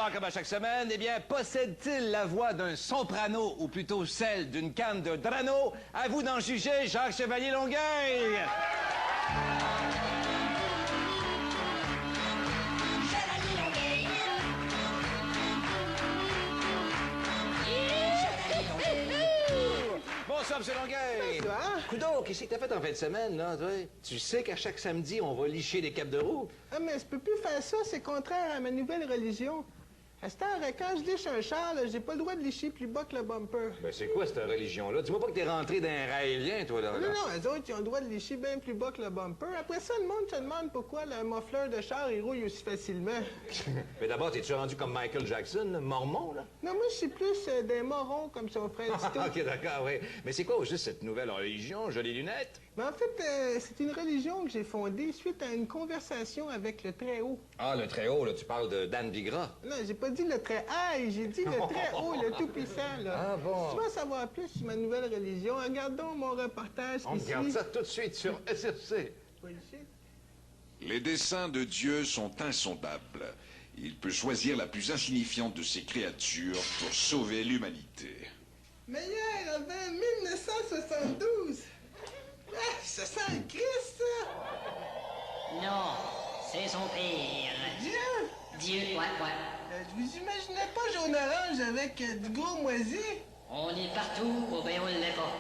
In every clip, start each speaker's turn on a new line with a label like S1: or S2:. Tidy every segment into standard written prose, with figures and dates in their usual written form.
S1: savoir, comme à chaque semaine, eh bien, possède-t-il la voix d'un soprano, ou plutôt celle d'une canne de Drano? À vous d'en juger, Jacques Chevalier-Longueuil! Bonsoir, M. Longueuil. Coudon, qu'est-ce que t'as fait en fin de semaine, là, toi? Tu sais qu'à chaque samedi, on va licher les capes de roue?
S2: Ah, mais je peux plus faire ça, c'est contraire à ma nouvelle religion. À cette heure, quand je liche un char, j'ai pas le droit de licher plus bas que le bumper.
S1: Ben, c'est quoi cette religion-là? Dis-moi pas que t'es rentré dans un raélien, toi, là.
S2: Non, eux autres, ils ont le droit de licher bien plus bas que le bumper. Après ça, le monde se demande pourquoi le muffler de char, il rouille aussi facilement.
S1: Mais d'abord, t'es-tu rendu comme Michael Jackson, là, mormon, là?
S2: Non, moi, je suis plus des morons, comme son frère Tito.
S1: OK, d'accord, oui. Mais c'est quoi, au juste, cette nouvelle religion, jolies lunettes?
S2: Mais en fait, c'est une religion que j'ai fondée suite à une conversation avec le Très-Haut.
S1: Ah, le très haut, là, tu parles de Dan Bigra.
S2: Non, j'ai pas dit le Très-Haut, j'ai dit le Très-Haut, le Tout-Puissant, là.
S1: Ah bon?
S2: Si tu veux en savoir plus sur ma nouvelle religion, regarde donc mon reportage
S1: On
S2: ici.
S1: regarde ça tout de suite sur SRC.
S2: Pas ici.
S3: Les desseins de Dieu sont insondables. Il peut choisir la plus insignifiante de ses créatures pour sauver l'humanité.
S2: Meilleur avant 1972. Ah, ça sent le Christ, ça!
S4: Non, c'est son pire.
S2: Dieu!
S4: Dieu, ouais.
S2: Je vous imaginais pas jaune orange avec du gros moisi?
S4: On est partout, ou ben on l'est pas.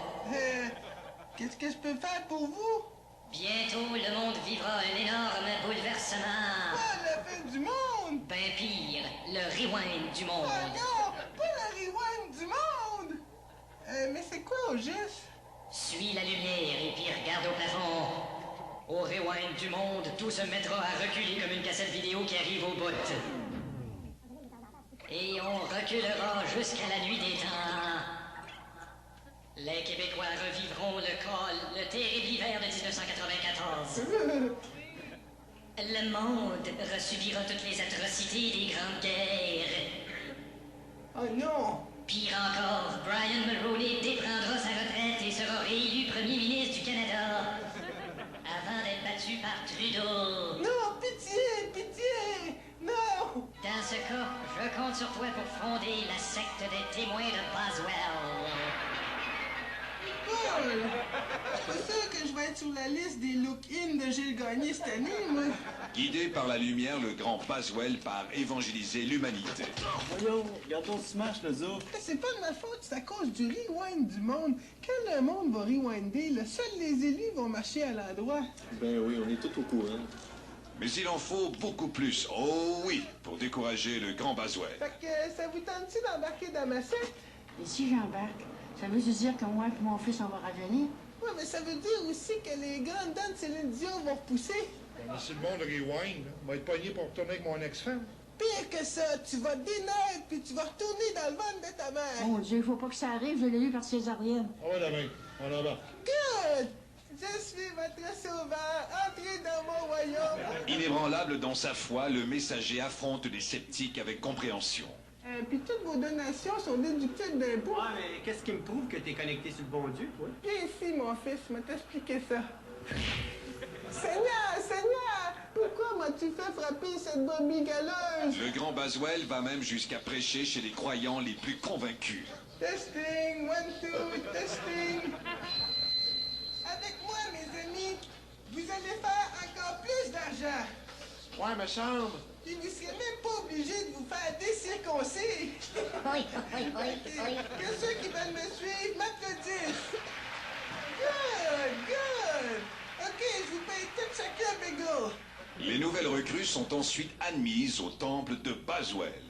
S2: Qu'est-ce que je peux faire pour vous?
S4: Bientôt, le monde vivra un énorme bouleversement.
S2: Ah, la fin du monde!
S4: Ben pire, le rewind du monde.
S2: Ah non! Pas la rewind du monde! Mais c'est quoi au juste?
S4: Suis la lumière et puis regarde au plafond. Au rewind du monde, tout se mettra à reculer comme une cassette vidéo qui arrive au bout. Et on reculera jusqu'à la nuit des temps. Les Québécois revivront le terrible hiver de 1994. Le monde ressubira toutes les atrocités des grandes guerres.
S2: Oh non!
S4: Pire encore, Brian Mulroney déprendra sa retraite et sera réélu premier ministre du Canada. Avant d'être battu par Trudeau.
S2: Non, pitié, pitié! Non!
S4: Dans ce cas, je compte sur toi pour fonder la secte des témoins de Boswell.
S2: Paul! Je suis pas sûr que je vais être sur la liste des look-in de Gilles Gagné cette année, moi.
S3: Guidé par la lumière, le grand Boswell part évangéliser l'humanité.
S5: Voyons, regarde ton smash, le zoo.
S2: C'est pas de ma faute, c'est à cause du rewind du monde. Quand le monde va rewinder, seuls les élus vont marcher à l'endroit.
S5: Ben oui, on est tous au courant.
S3: Mais il en faut beaucoup plus, oh oui, pour décourager le grand Boswell.
S2: Fait que ça vous tente-tu d'embarquer dans ma secte?
S6: Et si j'embarque, ça veut dire que moi et mon fils, on va rajeunir?
S2: Ouais, mais ça veut dire aussi que les grandes dents de Céline Dion vont repousser.
S7: Mais si le monde rewind, on va être pogné pour retourner avec mon ex-femme.
S2: Pire que ça, tu vas dénaître puis tu vas retourner dans le ventre de ta mère.
S6: Mon Dieu, il faut pas que ça arrive, je l'ai eu par césarienne.
S7: On va demain, on en va.
S2: Good! Je suis votre sauveur. Entrez dans mon royaume.
S3: Inébranlable dans sa foi, le messager affronte les sceptiques avec compréhension.
S2: Puis toutes vos donations sont déductibles d'impôts.
S8: Ouais, mais qu'est-ce qui me prouve que t'es connecté sur le bon Dieu, toi?
S2: Viens ici, mon fils, je vais t'expliquer ça. Seigneur, Seigneur, pourquoi m'as-tu fait frapper cette brebis galeuse?
S3: Le grand Boswell va même jusqu'à prêcher chez les croyants les plus convaincus.
S2: Testing, 1, 2, testing. Avec moi, mes amis, vous allez faire encore plus d'argent.
S7: Ouais, me semble.
S2: Puis vous serez même pas obligé de vous faire décirconcer.
S4: Oui.
S2: Que ceux qui veulent me suivre m'applaudissent. Good, good. OK, je vous paye tout chacun un bagel.
S3: Les nouvelles recrues sont ensuite admises au temple de Boswell.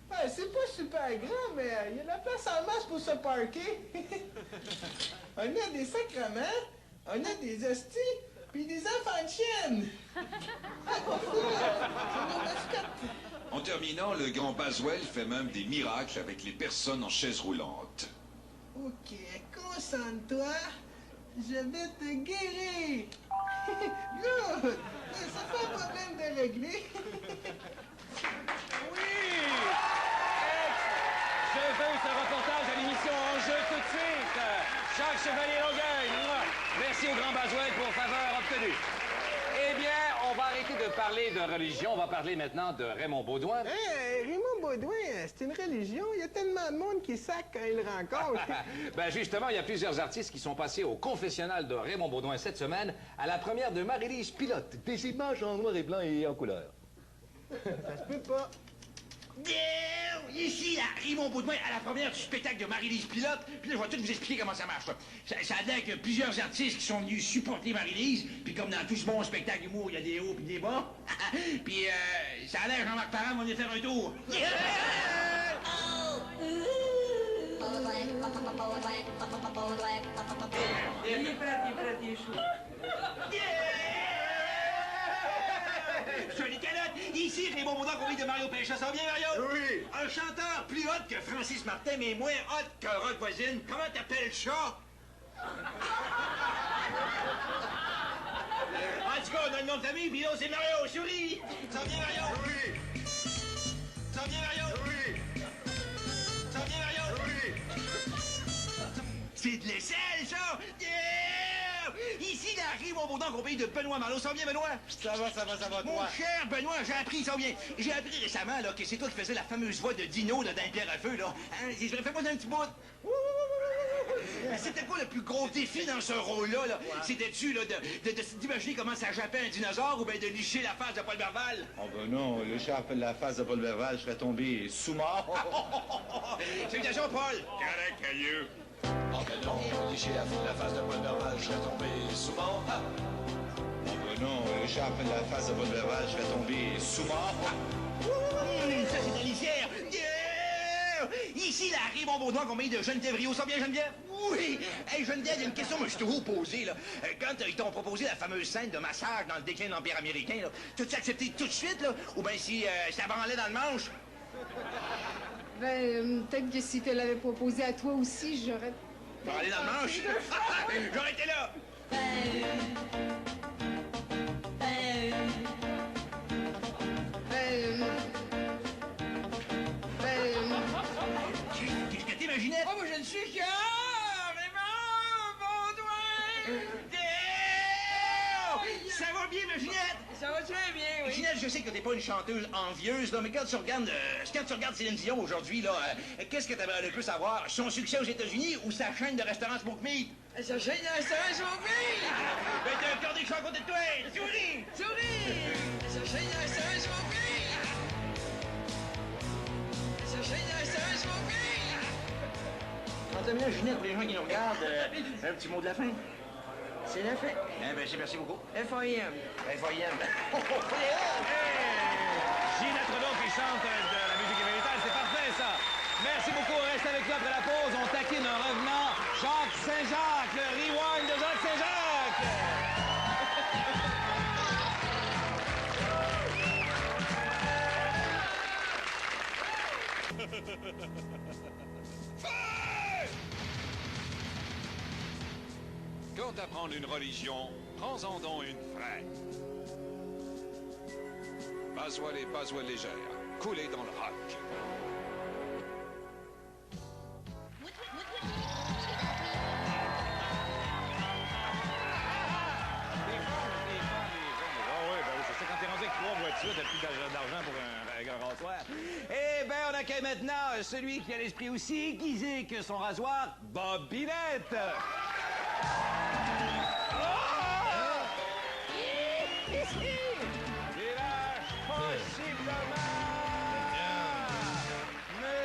S2: Ben, c'est pas super grand, mais il y a de la place en masse pour se parquer. On a des sacrements, on a des hosties, puis des enfants de chienne. C'est nos mascottes.
S3: En terminant, le grand Boswell fait même des miracles avec les personnes en chaise roulante.
S2: OK, concentre-toi. Je vais te guérir. Good. Ça fait un problème de régler.
S1: Oui! Je veux ce reportage à l'émission Enjeu tout de suite. Jacques Chevalier-Longueuil. Merci au grand Boswell pour faveur obtenue. Eh bien, on va arrêter de parler de religion. On va parler maintenant de Raymond Baudouin.
S2: Hey, Raymond Baudouin, c'est une religion. Il y a tellement de monde qui sac quand il le rencontre.
S1: Ben justement, il y a plusieurs artistes qui sont passés au confessionnal de Raymond Baudouin cette semaine à la première de Marie-Lise Pilote. Des images en noir et blanc et en couleur.
S2: Ça se peut pas.
S9: Ici, là, Raymond Baudouin, à la première du spectacle de Marie-Lise Pilote. Puis là, je vais tout vous expliquer comment ça marche, là. Ça a l'air qu'il y a plusieurs artistes qui sont venus supporter Marie-Lise. Puis comme dans tout ce bon spectacle d'humour, il y a des hauts puis des bas. Puis ça a l'air Jean-Marc Parent va venir faire un tour.
S6: Il est prêt, il est chaud.
S9: Sur les calottes, ici, Raymond Baudouin, convié de Mario Pécha. Ça va bien, Mario?
S7: Oui.
S9: Un chanteur plus hot que Francis Martin, mais moins hot que Rock Voisine. Comment t'appelles ça? En tout cas, on a le nom de famille, puis là, c'est Mario. Souris! Ça va bien, Mario?
S7: Oui.
S9: Ça va bien, Mario?
S7: Oui.
S9: Ça va bien, Mario?
S7: Oui.
S9: C'est de l'aisselle, ça! Yeah! Ici, là, Raymond Baudouin, compagnie de Benoît Marleau. Ça va bien, Benoît?
S7: Ça va,
S9: Mon cher Benoît, j'ai appris, ça va bien. J'ai appris récemment, là, que c'est toi qui faisais la fameuse voix de Dino, là, dans les pierres à feu, là. Hein? Fais-moi un petit bout. C'était quoi le plus gros défi dans ce rôle-là, là? C'était-tu, là, d'imaginer comment ça jappait un dinosaure ou bien de licher la face de Paul Berval?
S5: Oh ben non, le chat appelle la face de Paul Verval, je serais tombé sous-mort.
S9: Salutations, Paul.
S3: Correct, caillou. Oh ben non, licher la face de Paul Verval, je serais tombé souvent.
S5: Oh ben non, le chat appelle la face de Paul Verval, je serais tombé sous-mort.
S9: Ça, c'est la lisière. Yeah! Ici, là, Raymond Baudouin, compagnie de Geneviève Rio. Ça va bien, Geneviève? Oui! Hey, Geneviève, il y a une question que je te vous poser, là. Quand ils t'ont proposé la fameuse scène de massage dans le déclin de l'Empire américain, là, t'as-tu accepté tout de suite, là? Ou bien si ça branlait dans le manche?
S6: Ben, peut-être que si tu l'avais proposé à toi aussi, j'aurais...
S9: Branlé dans le manche? J'aurais été là! Qu'est-ce que t'es, ma Ginette?
S2: Oh, moi, je ne suis que... Raymond Baudouin!
S9: Ça va bien, ma Ginette?
S2: Ça va très bien, oui.
S9: Ginette, je sais que t'es pas une chanteuse envieuse, là, mais quand tu regardes Céline Dion aujourd'hui, là, qu'est-ce que t'aimerais le plus avoir? Son succès aux États-Unis ou sa chaîne de restaurants Smoke Meat?
S2: Ça chaîne de restaurant Smoke.
S9: Ben, t'as un cornet de à côté de toi! Souris!
S2: Souris! Ça chaîne de restaurant Smoke. Ça chaîne de restaurant Smoke.
S9: Entends bien, Ginette, pour les gens qui nous regardent, un petit mot de la fin.
S2: C'est la fête.
S9: Eh ben, merci beaucoup.
S2: F.I.M.
S9: F.I.M.
S1: Ginette Renaud qui chante de la musique méritale, c'est parfait ça. Merci beaucoup, on reste avec nous après la pause. On taquine un revenant, Jacques Saint-Jacques, le rewind de Jacques Saint-Jacques.
S3: Quant à prendre une religion, prends-en donc une vraie. Pas légère, coulée dans le rock.
S1: C'est quand t'es rendu avec 3 voitures, t'as plus d'argent pour un rasoir. Eh ben, on accueille maintenant celui qui a l'esprit aussi aiguisé que son rasoir, Bob Binette.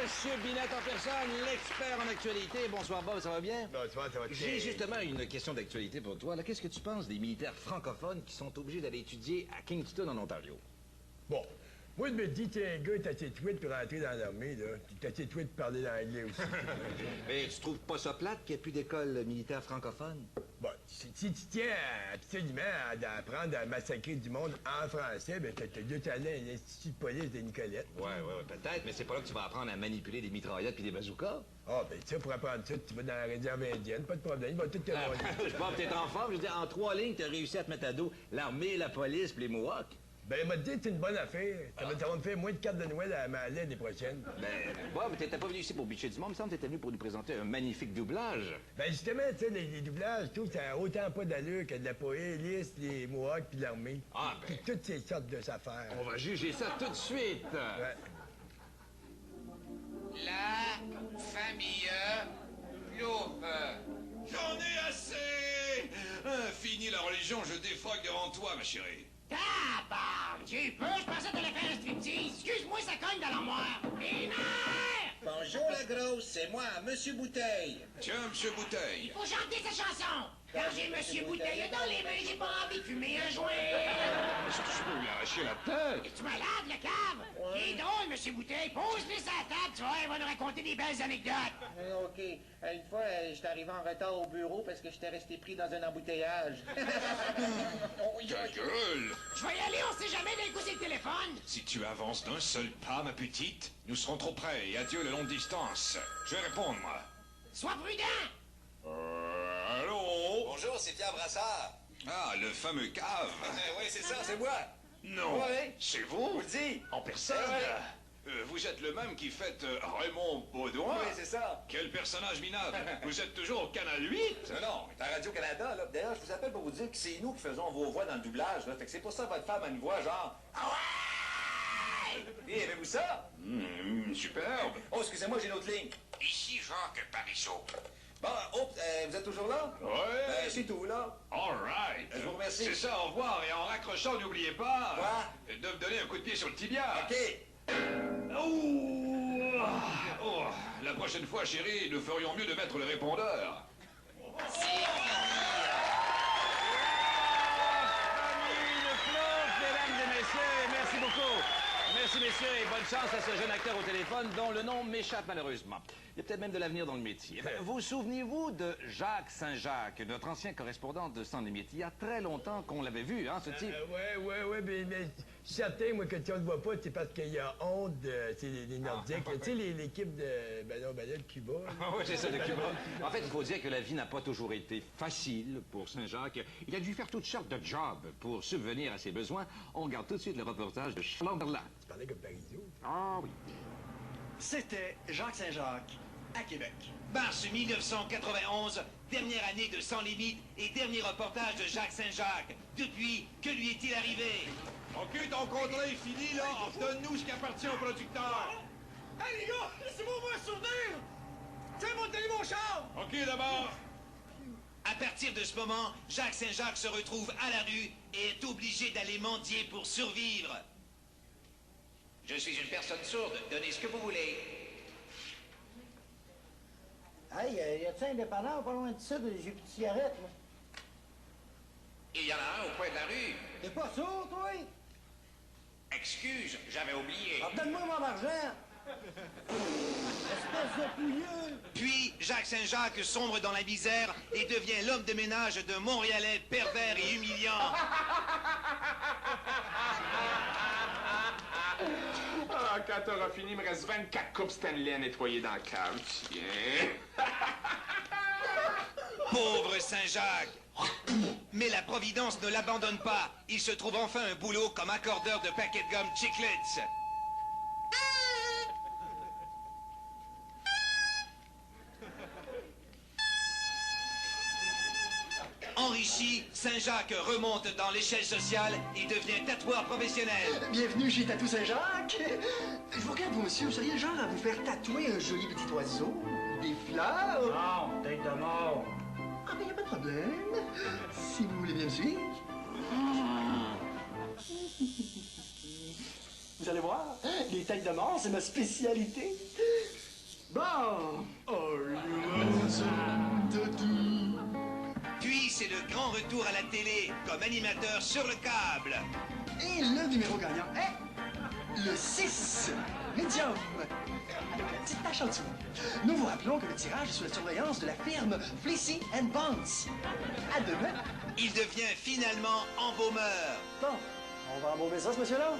S1: Monsieur Binette en personne, l'expert en actualité. Bonsoir Bob, ça va bien?
S7: Bonsoir, ça va très
S1: J'ai justement une question d'actualité pour toi. Là, qu'est-ce que tu penses des militaires francophones qui sont obligés d'aller étudier à Kingston, en Ontario?
S10: Bon. Moi, je me dis, t'es un gars, t'as assez tweet pour rentrer dans l'armée, là. T'as assez tweet pour parler l'anglais aussi.
S1: Mais tu trouves pas ça plate qu'il n'y ait plus d'école militaire francophone?
S10: Bon, si tu tiens absolument à apprendre à massacrer du monde en français, ben t'as deux talents à l'Institut de police de Nicolette.
S1: Ouais, peut-être, mais c'est pas là que tu vas apprendre à manipuler des mitraillettes puis des bazookas.
S10: Ah, ben ça, pour apprendre ça, tu vas dans la réserve indienne, pas de problème, il va tout te montrer.
S1: Je pense peut-être en forme. Je veux dire, en 3 lignes, t'as réussi à te mettre à dos l'armée, la police puis les Mohawks.
S10: Ben, il m'a dit que c'est une bonne affaire. Ça va me faire moins de cartes de Noël à ma l'année prochaine.
S1: Ben, Bob, t'étais pas venu ici pour bitcher du monde. Il me semble que t'étais venu pour nous présenter un magnifique doublage.
S10: Ben, justement, tu sais, les doublages, tout, ça a autant pas d'allure que de la police, les Mohawks puis l'armée.
S1: Ah, ben.
S10: Puis toutes ces sortes de affaires.
S1: On va juger ça tout de suite.
S10: Ouais.
S11: La famille Loupe.
S3: J'en ai assez! Fini la religion, je défroque devant toi, ma chérie.
S11: Tabarnak, j'ai eu peur, je pensais que t'allais faire un striptease. Excuse-moi, ça cogne dans l'armoire. Mes nerfs!
S9: Bonjour la grosse, c'est moi, Monsieur Bouteille.
S3: Tiens, Monsieur Bouteille.
S11: Faut chanter cette chanson. Quand j'ai Monsieur Bouteille dans les mains, j'ai pas envie de fumer un joint.
S3: Est-ce que tu peux lui arracher la tête?
S11: Es-tu malade, le cave? Il est drôle, Monsieur Bouteille. Pose-le sur la table, tu vois, il va nous raconter des belles anecdotes.
S9: OK. Une fois, j'étais arrivé en retard au bureau parce que j'étais resté pris dans un embouteillage.
S3: Ta gueule!
S11: Je vais y aller, on sait jamais, d'un coup c'est le téléphone.
S3: Si tu avances d'un seul pas, ma petite, nous serons trop près et adieu la longue distance. Je vais répondre, moi.
S11: Sois prudent.
S3: Allô?
S9: Bonjour, c'est Pierre Brassard.
S3: Ah, le fameux cave.
S9: Oui, c'est ça, c'est moi.
S3: Non.
S9: Ouais.
S3: C'est vous?
S9: Vous le dites.
S3: En personne? Vous êtes le même qui fait Raymond Baudouin?
S9: Oui, c'est ça.
S3: Quel personnage minable. Vous êtes toujours au Canal 8?
S9: Non, c'est à Radio-Canada, là. D'ailleurs, je vous appelle pour vous dire que c'est nous qui faisons vos voix dans le doublage, là. Fait que c'est pour ça que votre femme a une voix genre... Ah ouais! Et avez-vous ça?
S3: Superbe.
S9: Oh, excusez-moi, j'ai une autre ligne.
S11: Ici Jacques Parizeau.
S9: Bon, vous êtes toujours là?
S3: Ouais.
S9: C'est tout, là.
S3: All right.
S9: Je vous remercie.
S3: C'est ça, au revoir. Et en raccrochant, n'oubliez pas...
S9: Quoi?
S3: De me donner un coup de pied sur le tibia.
S9: OK.
S3: Oh, la prochaine fois, chérie, nous ferions mieux de mettre le répondeur.
S1: Famille de Flotte, mesdames et messieurs, merci beaucoup. Merci, messieurs, et bonne chance à ce jeune acteur au téléphone dont le nom m'échappe malheureusement. Il y a peut-être même de l'avenir dans le métier. Vous souvenez-vous de Jacques Saint-Jacques, notre ancien correspondant de Sans Limites? Il y a très longtemps qu'on l'avait vu, hein, ce type.
S10: Ouais, mais certain, moi, que tu ne le vois pas, c'est parce qu'il y a honte de les Nordiques. Tu sais, l'équipe de de Cuba.
S1: Oui, c'est ça, de Cuba. En fait, il faut dire que la vie n'a pas toujours été facile pour Saint-Jacques. Il a dû faire toutes sortes de jobs pour subvenir à ses besoins. On regarde tout de suite le reportage de Chamberlain.
S10: Tu parlais comme Parizeau.
S1: Ah oui.
S12: C'était Jacques Saint-Jacques, à Québec.
S9: Mars 1991, dernière année de Sans Limites et dernier reportage de Jacques Saint-Jacques. Depuis, que lui est-il arrivé?
S3: OK, ton contrat est fini, là. Donne-nous ce qui appartient au producteur.
S12: Hey, les gars, laissez-moi voir un souvenir! Tiens, moi, donnez mon char!
S3: OK, d'abord.
S9: À partir de ce moment, Jacques Saint-Jacques se retrouve à la rue et est obligé d'aller mendier pour survivre. Je suis une personne sourde. Donnez ce que vous voulez.
S13: Hey, y a-t-il un dépanneur pas loin de ça? J'ai plus de cigarettes, là.
S9: Il y en a un au coin de la rue.
S13: T'es pas sourd, toi?
S9: Excuse, j'avais oublié.
S13: Alors, donne-moi mon argent! Espèce de pouilleux!
S9: Puis, Jacques Saint-Jacques sombre dans la misère et devient l'homme de ménage d'un Montréalais pervers et humiliant.
S14: Ah, quand t'auras fini, il me reste 24 coupes Stanley à nettoyer dans le cave. Tiens.
S9: Pauvre Saint-Jacques. Mais la Providence ne l'abandonne pas. Il se trouve enfin un boulot comme accordeur de paquets de gomme Chiclets. Enrichi, Saint-Jacques remonte dans l'échelle sociale et devient tatoueur professionnel.
S12: Bienvenue chez Tatou Saint-Jacques. Je vous regarde, vous, monsieur, vous seriez le genre à vous faire tatouer un joli petit oiseau, des fleurs.
S13: Non, tête de mort.
S12: Ah, ben, y a pas de problème. Si vous voulez bien me suivre. Vous allez voir, les têtes de mort, c'est ma spécialité. Bon. Are you lonesome, Tatou?
S9: Puis c'est le grand retour à la télé comme animateur sur le câble.
S12: Et le numéro gagnant est le 6, médium. Avec la petite tache en dessous. Nous vous rappelons que le tirage est sous la surveillance de la firme Fleecy & Bonds. À demain.
S9: Il devient finalement embaumeur.
S12: Bon, on va embaumer ça, ce monsieur-là.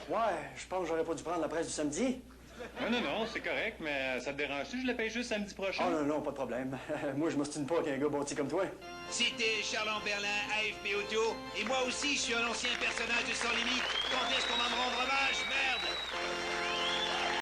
S12: Ouais, je pense que j'aurais pas dû prendre la presse du samedi.
S15: Non, c'est correct, mais ça te dérange-tu? Je le paye juste samedi prochain.
S12: Oh non, pas de problème. Moi, je m'ostine pas avec un gars bâti comme toi.
S9: C'était Charles Berlin, AFP Audio. Et moi aussi, je suis un ancien personnage de Sans Limites. Quand est-ce qu'on va me rendre hommage? Merde!